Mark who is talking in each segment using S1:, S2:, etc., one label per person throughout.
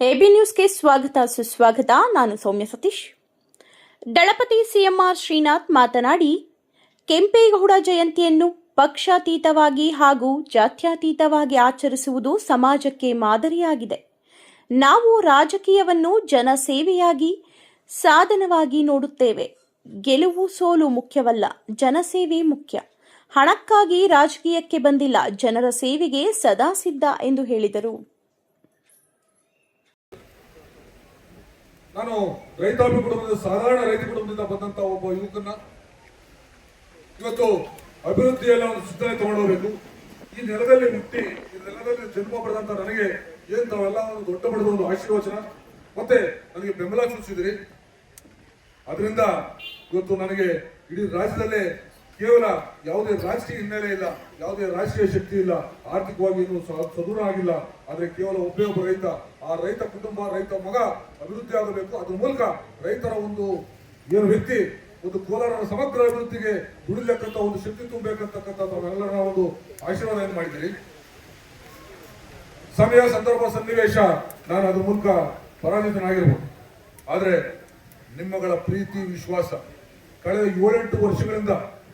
S1: AB ನ್ಯೂಸ್ಗೆ ಸ್ವಾಗತ ಸುಸ್ವಾಗತ. ನಾನು ಸೌಮ್ಯ ಸತೀಶ್. ದಳಪತಿ ಸಿಎಂಆರ್ ಶ್ರೀನಾಥ್ ಮಾತನಾಡಿ, ಕೆಂಪೇಗೌಡ ಜಯಂತಿಯನ್ನು ಪಕ್ಷಾತೀತವಾಗಿ ಹಾಗೂ ಜಾತ್ಯತೀತವಾಗಿ ಆಚರಿಸುವುದು ಸಮಾಜಕ್ಕೆ ಮಾದರಿಯಾಗಿದೆ. ನಾವು ರಾಜಕೀಯವನ್ನು ಜನಸೇವೆಯಾಗಿ ಸಾಧನವಾಗಿ ನೋಡುತ್ತೇವೆ. ಗೆಲುವು ಸೋಲು ಮುಖ್ಯವಲ್ಲ, ಜನಸೇವೆ ಮುಖ್ಯ. ಹಣಕ್ಕಾಗಿ ರಾಜಕೀಯಕ್ಕೆ ಬಂದಿಲ್ಲ, ಜನರ ಸೇವೆಗೆ ಸದಾ ಸಿದ್ಧ ಎಂದು ಹೇಳಿದರು.
S2: ನಾನು ರೈತಾಪಿ ಕುಟುಂಬದ ಸಾಧಾರಣ ರೈತ ಕುಟುಂಬದಿಂದ ಬಂದಂತ ಒಬ್ಬ ಯುವಕನ್ನ ಇವತ್ತು ಅಭಿವೃದ್ಧಿಯೆಲ್ಲ ಒಂದು ಸುತ್ತನೆ ತಗೊಂಡೋಗ್ಬೇಕು. ಈ ನೆಲದಲ್ಲಿ ಹುಟ್ಟಿ ಈ ನೆಲದಲ್ಲಿ ಜನ್ಮ ಪಡೆದಂತ ನನಗೆ ಏನ್ ತಾವೆಲ್ಲ ಒಂದು ದೊಡ್ಡ ಪಡೆದ ಒಂದು ಆಶೀರ್ವಚನ ಮತ್ತೆ ನನಗೆ ಬೆಂಬಲ ಸೂಚಿಸಿದ್ರಿ. ಅದರಿಂದ ಇವತ್ತು ನನಗೆ ಇಡೀ ರಾಜ್ಯದಲ್ಲೇ ಕೇವಲ ಯಾವುದೇ ರಾಜಕೀಯ ಹಿನ್ನೆಲೆ ಇಲ್ಲ, ಯಾವುದೇ ರಾಜಕೀಯ ಶಕ್ತಿ ಇಲ್ಲ, ಆರ್ಥಿಕವಾಗಿ ಇನ್ನೂ ಸದೃಢ ಆಗಿಲ್ಲ. ಆದ್ರೆ ಕೇವಲ ಒಬ್ಬೇ ಒಬ್ಬ ರೈತ, ಆ ರೈತ ಕುಟುಂಬ, ರೈತ ಮಗ ಅಭಿವೃದ್ಧಿ ಆಗಬೇಕು. ಅದ್ರ ಮೂಲಕ ರೈತರ ಒಂದು ಏನು ವ್ಯಕ್ತಿ ಒಂದು ಕೋಲಾರನ ಸಮಗ್ರ ಅಭಿವೃದ್ಧಿಗೆ ದುಡಿಲಕ್ಕಂತ ಒಂದು ಶಕ್ತಿ ತುಂಬಬೇಕಂತಕ್ಕಂಥ ನಾವೆಲ್ಲರ ಒಂದು ಆಶೀರ್ವಾದ ಏನ್ ಮಾಡಿದ್ದೀರಿ. ಸಮಯ, ಸಂದರ್ಭ, ಸನ್ನಿವೇಶ ನಾನು ಅದ್ರ ಮೂಲಕ ಪರಾಜಿತನಾಗಿರ್ಬೋದು. ಆದ್ರೆ ನಿಮ್ಮಗಳ ಪ್ರೀತಿ, ವಿಶ್ವಾಸ ಕಳೆದ 7-8 ವರ್ಷಗಳಿಂದ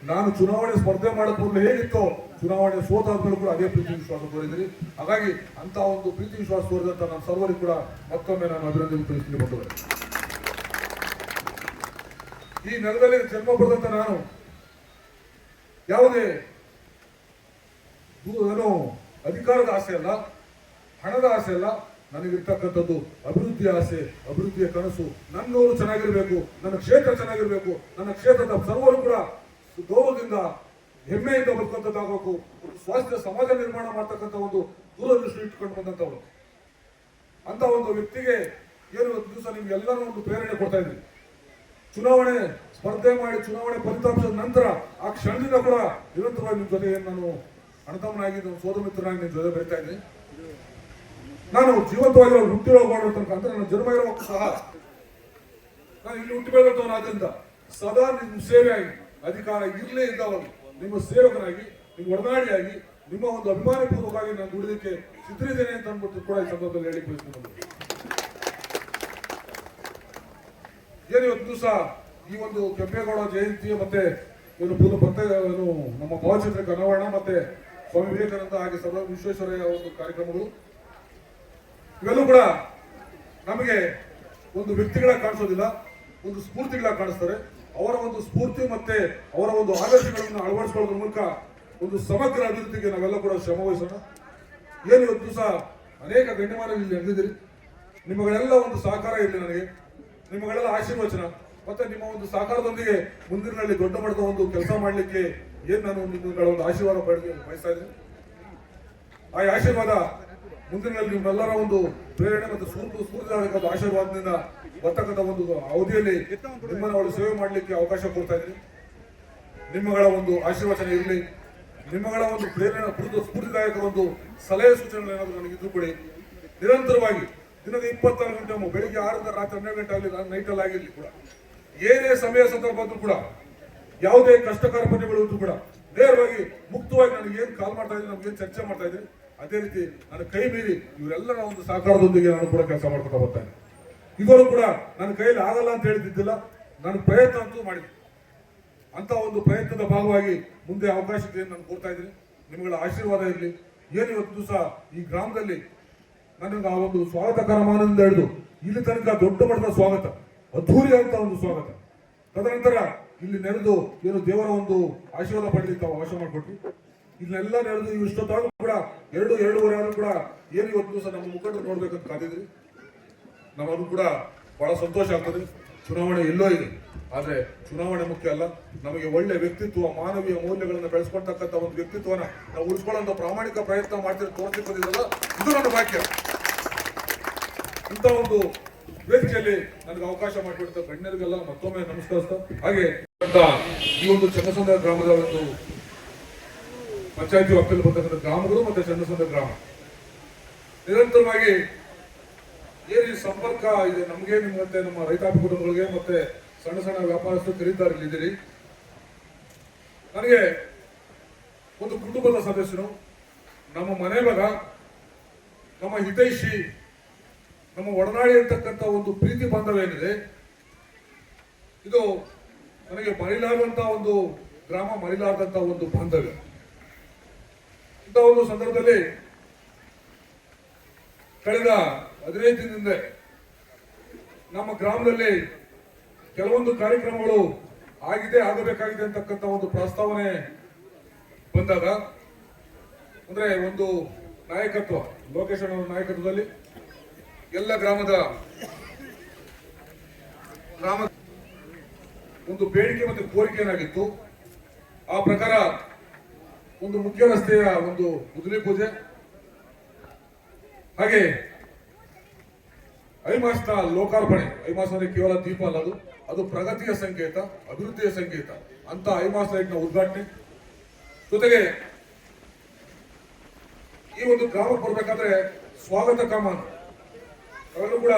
S2: ನಾನು ಚುನಾವಣೆ ಸ್ಪರ್ಧೆ ಮಾಡೋದ್ ಮೊದಲು ಹೇಗಿತ್ತೋ ಚುನಾವಣೆ ಸೋತಾದ್ಮೇಲೆ ಕೂಡ ಅದೇ ಪ್ರೀತಿ ವಿಶ್ವಾಸ ತೋರಿದ್ರಿ. ಹಾಗಾಗಿ ಅಂತ ಒಂದು ಪ್ರೀತಿ ವಿಶ್ವಾಸ ತೋರಿದಂತ ನಾನು ಸರ್ವರಿಗೂ ಕೂಡ ಮತ್ತೊಮ್ಮೆ ನಾನು ಅಭಿನಂದನೆ ತಿಳಿಸ್ತೀನಿ. ಬಂಧುಗಳೇ, ಈ ನೆಲದಲ್ಲಿ ಜನ್ಮ ಪಡೆದಂತ ನಾನು ಯಾವುದೇ ಏನು ಅಧಿಕಾರದ ಆಸೆ ಅಲ್ಲ, ಹಣದ ಆಸೆ ಅಲ್ಲ, ನನಗಿರ್ತಕ್ಕಂಥದ್ದು ಅಭಿವೃದ್ಧಿಯ ಆಸೆ, ಅಭಿವೃದ್ಧಿಯ ಕನಸು. ನನ್ನೂರು ಚೆನ್ನಾಗಿರ್ಬೇಕು, ನನ್ನ ಕ್ಷೇತ್ರ ಚೆನ್ನಾಗಿರ್ಬೇಕು, ನನ್ನ ಕ್ಷೇತ್ರದ ಸರ್ವರು ಕೂಡ ಗೌರವದಿಂದ ಹೆಮ್ಮೆಯಿಂದ ಬದುಕಂತದ್ದಾಗಬೇಕು. ಒಂದು ಸ್ವಾಸ್ಥ್ಯ ಸಮಾಜ ನಿರ್ಮಾಣ ಮಾಡ್ತಕ್ಕಂಥ ಒಂದು ದೂರದೃಷ್ಟಿ ಇಟ್ಕೊಂಡು ಬಂದಂಥವ್ರು ಅಂತ ಒಂದು ವ್ಯಕ್ತಿಗೆ ಏನು ದಿವಸ ನಿಮ್ಗೆಲ್ಲರೂ ಒಂದು ಪ್ರೇರಣೆ ಕೊಡ್ತಾ ಇದ್ರಿ. ಚುನಾವಣೆ ಸ್ಪರ್ಧೆ ಮಾಡಿ ಚುನಾವಣೆ ಫಲಿತಾಂಶದ ನಂತರ ಆ ಕ್ಷಣದಿಂದ ಕೂಡ ನಿರಂತರವಾಗಿ ನಿಮ್ ಜೊತೆ ನಾನು ಅಣ್ಣತಮ್ಮನಾಗಿ ಸೋದರ ಮಿತ್ರನಾಗಿ ನಿಮ್ ಜೊತೆ ಬೆರೀತಾ ಇದ್ದೀನಿ. ನಾನು ಜೀವಂತವಾಗಿರೋ ಹುಟ್ಟಿರೋ ಮಾಡುವಂತ ಅಂದ್ರೆ ನನ್ನ ಜನ್ಮ ಇರೋ ಸಹ ನಾನು ಇಲ್ಲಿ ಹುಟ್ಟಿ ಬೆಳೆದಂತವನಾದ್ರಿಂದ ಸದಾ ನಿಮ್ಮ ಸೇವೆಯಾಗಿ, ಅಧಿಕಾರ ಇರಲೇ ಇದ್ದವರು ನಿಮ್ಮ ಸೇವಕನಾಗಿ, ನಿಮ್ಮ ಒಡನಾಡಿಯಾಗಿ, ನಿಮ್ಮ ಒಂದು ಅಭಿಮಾನಪೂರ್ವಕವಾಗಿ ನಾನು ದುಡಿದಕ್ಕೆ ಸಿದ್ಧರಿದ್ದೇನೆ ಅಂತ ಅಂದ್ಬಿಟ್ಟು ಕೂಡ ಈ ಸಂದರ್ಭದಲ್ಲಿ ಹೇಳಿ ಬಯಸ್ಕೊಂಡು ಏನು ಇವತ್ತು ದಿವಸ ಈ ಒಂದು ಕೆಂಪೇಗೌಡ ಜಯಂತಿ ಮತ್ತೆ ಏನು ನಮ್ಮ ಭಾವಚಿತ್ರಕ್ಕೆ ಅನಾವರಣ ಮತ್ತೆ ಸ್ವಾಮಿ ವಿವೇಕಾನಂದ ಹಾಗೆ ಸರ್ವ ವಿಶ್ವೇಶ್ವರಯ್ಯ ಒಂದು ಕಾರ್ಯಕ್ರಮಗಳು ಇವೆಲ್ಲೂ ಕೂಡ ನಮಗೆ ಒಂದು ವ್ಯಕ್ತಿಗಳಾಗಿ ಕಾಣಿಸೋದಿಲ್ಲ, ಒಂದು ಸ್ಫೂರ್ತಿಗಳಾಗಿ ಕಾಣಿಸ್ತಾರೆ. ಅವರ ಒಂದು ಸ್ಫೂರ್ತಿ ಮತ್ತೆ ಅವರ ಒಂದು ಆದರ್ಶಗಳನ್ನು ಅಳವಡಿಸಿಕೊಳ್ಳೋದ್ರ ಮೂಲಕ ಒಂದು ಸಮಗ್ರ ಅಭಿವೃದ್ಧಿಗೆ ನಾವೆಲ್ಲ ಕೂಡ ಶ್ರಮ ವಹಿಸೋಣ. ಏನು ಇವತ್ತು ದಿವಸ ಅನೇಕ ಗಣ್ಯಮಾನಗಳು ಇಲ್ಲಿ ನಡೆದಿದ್ದೀರಿ. ನಿಮ್ಮಗಳೆಲ್ಲ ಒಂದು ಸಹಕಾರ ಇರಲಿ, ನನಗೆ ನಿಮ್ಮಗಳೆಲ್ಲ ಆಶೀರ್ವಚನ ಮತ್ತೆ ನಿಮ್ಮ ಒಂದು ಸಹಕಾರದೊಂದಿಗೆ ಮುಂದಿನಲ್ಲಿ ದೊಡ್ಡ ಮಟ್ಟದ ಒಂದು ಕೆಲಸ ಮಾಡಲಿಕ್ಕೆ ಏನ್ ನಾನು ನಿಮ್ಮಗಳ ಒಂದು ಆಶೀರ್ವಾದ ಬಯಸ್ತಾ ಇದ್ದೀನಿ. ಆ ಆಶೀರ್ವಾದ ಮುಂದಿನಲ್ಲಿ ನಿಮ್ಮೆಲ್ಲರ ಒಂದು ಪ್ರೇರಣೆ ಮತ್ತು ಸ್ಫೂರ್ತಿದಾಯಕ ಆಶೀರ್ವಾದದಿಂದ ಬರ್ತಕ್ಕಂಥ ಒಂದು ಅವಧಿಯಲ್ಲಿ ನಿಮ್ಮನ್ನ ಅವಳು ಸೇವೆ ಮಾಡಲಿಕ್ಕೆ ಅವಕಾಶ ಕೊಡ್ತಾ ಇದ್ದೀನಿ. ನಿಮ್ಮಗಳ ಒಂದು ಆಶೀರ್ವಚನ ಇರಲಿ, ನಿಮ್ಮಗಳ ಒಂದು ಪ್ರೇರಣೆ ಸ್ಫೂರ್ತಿದಾಯಕ ಒಂದು ಸಲಹೆ ಸೂಚನೆಗಳು ಏನಾದರೂ ನನಗಿದ್ರು ಕೊಡಿ. ನಿರಂತರವಾಗಿ ದಿನದ 24 ಗಂಟೆ ಬೆಳಿಗ್ಗೆ 6ರಿಂದ ರಾತ್ರಿ 12 ಗಂಟೆ ಆಗಲಿ, ನೈಟಲ್ಲಿ ಆಗಿರ್ಲಿ ಕೂಡ, ಏನೇ ಸಮಯ ಸಂದರ್ಭ ಆದ್ರೂ ಕೂಡ, ಯಾವುದೇ ಕಷ್ಟ ಕಾರ್ಪಣ್ಯಗಳು ಇದ್ರು ಕೂಡ ನೇರವಾಗಿ ಮುಕ್ತವಾಗಿ ನನಗೆ ಏನ್ ಕಾಲ್ ಮಾಡ್ತಾ ಇದ್ದೀನಿ, ನಮ್ಗೇನು ಚರ್ಚೆ ಮಾಡ್ತಾ ಇದ್ದೀನಿ, ಅದೇ ರೀತಿ ನನ್ನ ಕೈ ಮೀರಿ ಇವರೆಲ್ಲರ ಒಂದು ಸಹಕಾರದೊಂದಿಗೆ ನಾನು ಕೂಡ ಕೆಲಸ ಮಾಡ್ಕೊತಾ ಬರ್ತಾನೆ. ಇವರು ಕೂಡ ನನ್ನ ಕೈಯಲ್ಲಿ ಆಗಲ್ಲ ಅಂತ ಹೇಳಿದ್ದಿಲ್ಲ, ನಾನು ಪ್ರಯತ್ನ ಅಂತೂ ಮಾಡಿದ್ದೆ. ಅಂತ ಒಂದು ಪ್ರಯತ್ನದ ಭಾಗವಾಗಿ ಮುಂದೆ ಅವಕಾಶಕ್ಕೆ ನಾನು ಕೊಡ್ತಾ ಇದ್ದೀನಿ. ನಿಮ್ಗಳ ಆಶೀರ್ವಾದ ಇರಲಿ. ಏನು ಇವತ್ತು ದಿವಸ ಈ ಗ್ರಾಮದಲ್ಲಿ ನನಗೆ ಆ ಒಂದು ಸ್ವಾಗತ ಕರಮಾನದಿಂದ ಹಿಡಿದು ಇಲ್ಲಿ ತನಕ ದೊಡ್ಡ ಮಟ್ಟದ ಸ್ವಾಗತ, ಅದ್ಧೂರಿ ಅಂತ ಒಂದು ಸ್ವಾಗತ, ತದನಂತರ ಇಲ್ಲಿ ನೆರೆದು ಏನು ದೇವರ ಒಂದು ಆಶೀರ್ವಾದ ಪಡೆಯಲಿಕ್ಕೆ ಅವಕಾಶ ಮಾಡಿಕೊಟ್ವಿ. ಇಲ್ಲೆಲ್ಲ ನಡೆದು ಇಷ್ಟೊತ್ತಾದ್ರೂ ಕೂಡ 2-2:30 ಆದ್ರೂ ಕೂಡ ಏನು ಇವತ್ತು ದಿವಸ ನಮ್ಮ ಮುಖಂಡರು ನೋಡ್ಬೇಕಂತ ಕಾದಿದ್ರಿ. ನಮಗೂ ಕೂಡ ಬಹಳ ಸಂತೋಷ ಆಗ್ತದೆ. ಚುನಾವಣೆ ಎಲ್ಲೋ ಇದೆ, ಆದ್ರೆ ಚುನಾವಣೆ ಮುಖ್ಯ ಅಲ್ಲ. ನಮಗೆ ಒಳ್ಳೆ ವ್ಯಕ್ತಿತ್ವ, ಮಾನವೀಯ ಮೌಲ್ಯಗಳನ್ನು ಬೆಳೆಸ್ಕೊಳ್ತಕ್ಕಂಥ ಒಂದು ವ್ಯಕ್ತಿತ್ವನ ನಾವು ಉಳಿಸ್ಕೊಳ್ಳೋ ಪ್ರಾಮಾಣಿಕ ಪ್ರಯತ್ನ ಮಾಡ್ತಿರೋ ತೋರಿಸಿ ಬಂದಿದ್ದಲ್ಲ, ಇದು ನನ್ನ ಭಾಗ್ಯ. ಇಂಥ ಒಂದು ವೇದಿಕೆಯಲ್ಲಿ ನನಗೆ ಅವಕಾಶ ಮಾಡಿಬಿಡ್ತ ಗಣ್ಯರಿಗೆಲ್ಲ ಮತ್ತೊಮ್ಮೆ ನಮಸ್ಕರಿಸ್ತಾ, ಹಾಗೆ ಈ ಒಂದು ಚನ್ನಸಂದ್ರ ಗ್ರಾಮದ ಒಂದು ಪಂಚಾಯತಿ ವ್ಯಾಪ್ತಿಯಲ್ಲಿ ಬರ್ತಕ್ಕಂಥ ಗ್ರಾಮಗಳು ಮತ್ತೆ ಚನ್ನಸಂದ್ರ ಗ್ರಾಮ ನಿರಂತರವಾಗಿ ಏನು ಸಂಪರ್ಕ ಇದೆ ನಮಗೆ, ಮತ್ತೆ ನಮ್ಮ ರೈತಾಪಿ ಕುಟುಂಬಗಳಿಗೆ ಮತ್ತೆ ಸಣ್ಣ ಸಣ್ಣ ವ್ಯಾಪಾರಸ್ಥರು ಖರೀದಾರಲ್ಲಿದ್ದೀರಿ. ನನಗೆ ಒಂದು ಕುಟುಂಬದ ಸದಸ್ಯರು, ನಮ್ಮ ಮನೆ ಮಗ, ನಮ್ಮ ಹಿತೈಷಿ, ನಮ್ಮ ಒಡನಾಡಿ ಇರ್ತಕ್ಕಂಥ ಒಂದು ಪ್ರೀತಿ ಬಾಂಧವ್ಯ ಏನಿದೆ ಇದು ನನಗೆ ಮರಿಲಾರದಂತ ಒಂದು ಗ್ರಾಮ, ಮರಿಲಾರದಂತ ಒಂದು ಬಾಂಧವ್ಯ. ಇಂಥ ಒಂದು ಸಂದರ್ಭದಲ್ಲಿ ಕಳೆದ 15 ದಿನದಿಂದ ನಮ್ಮ ಗ್ರಾಮದಲ್ಲಿ ಕೆಲವೊಂದು ಕಾರ್ಯಕ್ರಮಗಳು ಆಗಬೇಕಾಗಿದೆ ಅಂತಕ್ಕಂಥ ಒಂದು ಪ್ರಸ್ತಾವನೆ ಬಂದಾಗ, ಅಂದ್ರೆ ಒಂದು ನಾಯಕತ್ವ, ಲೋಕೇಶ್ ಅವರ ನಾಯಕತ್ವದಲ್ಲಿ ಎಲ್ಲ ಗ್ರಾಮದ ಒಂದು ಬೇಡಿಕೆ ಮತ್ತು ಕೋರಿಕೆ ಏನಾಗಿತ್ತು, ಆ ಪ್ರಕಾರ ಒಂದು ಮುಖ್ಯ ರಸ್ತೆಯ ಒಂದು ಉದ್ಲಿ ಪೂಜೆ, ಹಾಗೆ ಐಮಾಸ್ನ ಲೋಕಾರ್ಪಣೆ. ಐಮಾಸ್ ಅಂದ್ರೆ ಕೇವಲ ದೀಪ ಅಲ್ಲ, ಅದು ಪ್ರಗತಿಯ ಸಂಕೇತ, ಅಭಿವೃದ್ಧಿಯ ಸಂಕೇತ ಅಂತ ಐಮಾಸ್ ಲೈಟ್ನ ಉದ್ಘಾಟನೆ. ಜೊತೆಗೆ ಈ ಒಂದು ಗ್ರಾಮಕ್ಕೆ ಬರಬೇಕಾದ್ರೆ ಸ್ವಾಗತ ಕಾಮಾನು, ಅವೆಲ್ಲೂ ಕೂಡ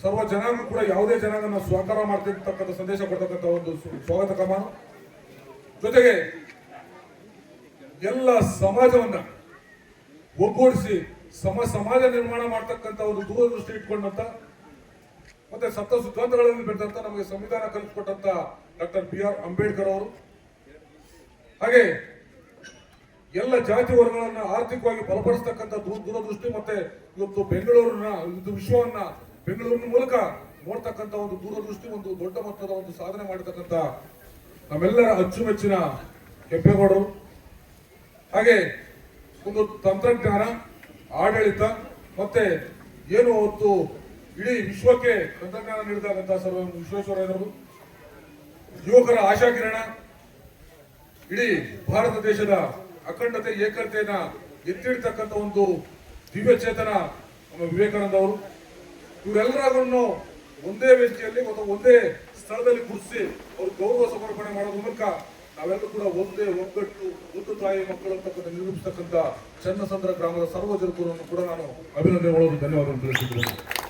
S2: ಸರ್ವ ಜನಾಂಗ ಕೂಡ ಯಾವುದೇ ಜನಾಂಗನ ಸ್ವೀಕಾರ ಮಾಡ್ತಿರ್ತಕ್ಕಂಥ ಸಂದೇಶ ಕೊಡ್ತಕ್ಕಂಥ ಒಂದು ಸ್ವಾಗತ ಕಾಮಾನು. ಜೊತೆಗೆ ಎಲ್ಲ ಸಮಾಜವನ್ನ ಒಗ್ಗೂಡಿಸಿ ಸಮಾಜ ನಿರ್ಮಾಣ ಮಾಡ್ತಕ್ಕಂಥ ಒಂದು ದೂರದೃಷ್ಟಿ ಇಟ್ಕೊಂಡಂತ, ಮತ್ತೆ ಸಪ್ತ ಸಿದ್ಧಾಂತಗಳಲ್ಲಿ ಬೆಳೆದಂತ ನಮಗೆ ಸಂವಿಧಾನ ಕಲಿಸಿಕೊಟ್ಟಂತ ಡಾಕ್ಟರ್ BR ಅಂಬೇಡ್ಕರ್ ಅವರು, ಹಾಗೆ ಎಲ್ಲ ಜಾತಿ ವರ್ಗಗಳನ್ನ ಆರ್ಥಿಕವಾಗಿ ಬಲಪಡಿಸತಕ್ಕಂಥ ದೂರದೃಷ್ಟಿ, ಮತ್ತೆ ಇವತ್ತು ವಿಶ್ವವನ್ನ ಬೆಂಗಳೂರಿನ ಮೂಲಕ ನೋಡ್ತಕ್ಕಂಥ ಒಂದು ದೂರದೃಷ್ಟಿ, ಒಂದು ದೊಡ್ಡ ಮಟ್ಟದ ಒಂದು ಸಾಧನೆ ಮಾಡಿರ್ತಕ್ಕಂಥ ನಮ್ಮೆಲ್ಲರ ಅಚ್ಚುಮೆಚ್ಚಿನ ಕೆಂಪೇಗೌಡರು. ಹಾಗೆ ಒಂದು ತಂತ್ರಜ್ಞಾನ, ಆಡಳಿತ, ಮತ್ತೆ ಏನು ಹೊತ್ತು ಇಡೀ ವಿಶ್ವಕ್ಕೆ ತಂತ್ರಜ್ಞಾನ ನೀಡಿದಂತಹ ವಿಶ್ವೇಶ್ವರಯ್ಯನವರು, ಯುವಕರ ಆಶಾಕಿರಣ, ಇಡೀ ಭಾರತ ದೇಶದ ಅಖಂಡತೆ, ಏಕತೆಯನ್ನ ಎತ್ತಿಡ್ತಕ್ಕಂಥ ಒಂದು ದಿವ್ಯ ಚೇತನ ನಮ್ಮ ವಿವೇಕಾನಂದ ಅವರು. ಇವರೆಲ್ಲರನ್ನು ಒಂದೇ ವೇದಿಕೆಯಲ್ಲಿ ಮತ್ತು ಒಂದೇ ಸ್ಥಳದಲ್ಲಿ ಗುರುತಿಸಿ ಅವರು ಗೌರವ ಸಮರ್ಪಣೆ ಮಾಡೋದ್ರ ಮೂಲಕ ನಾವೆಲ್ಲರೂ ಕೂಡ ಒಂದೇ ಒಗ್ಗಟ್ಟು, ಒಂದು ತಾಯಿ ಮಕ್ಕಳು ಅಂತಕ್ಕಂಥ ನಿರೂಪಿಸ್ತಕ್ಕಂಥ ಚನ್ನಸಂದ್ರ ಗ್ರಾಮದ ಸರ್ವ ಜನರನ್ನು ಕೂಡ ನಾನು ಅಭಿನಂದನೆ ಮಾಡೋದು, ಧನ್ಯವಾದಗಳು ತಿಳಿಸಿದ್ದೇನೆ.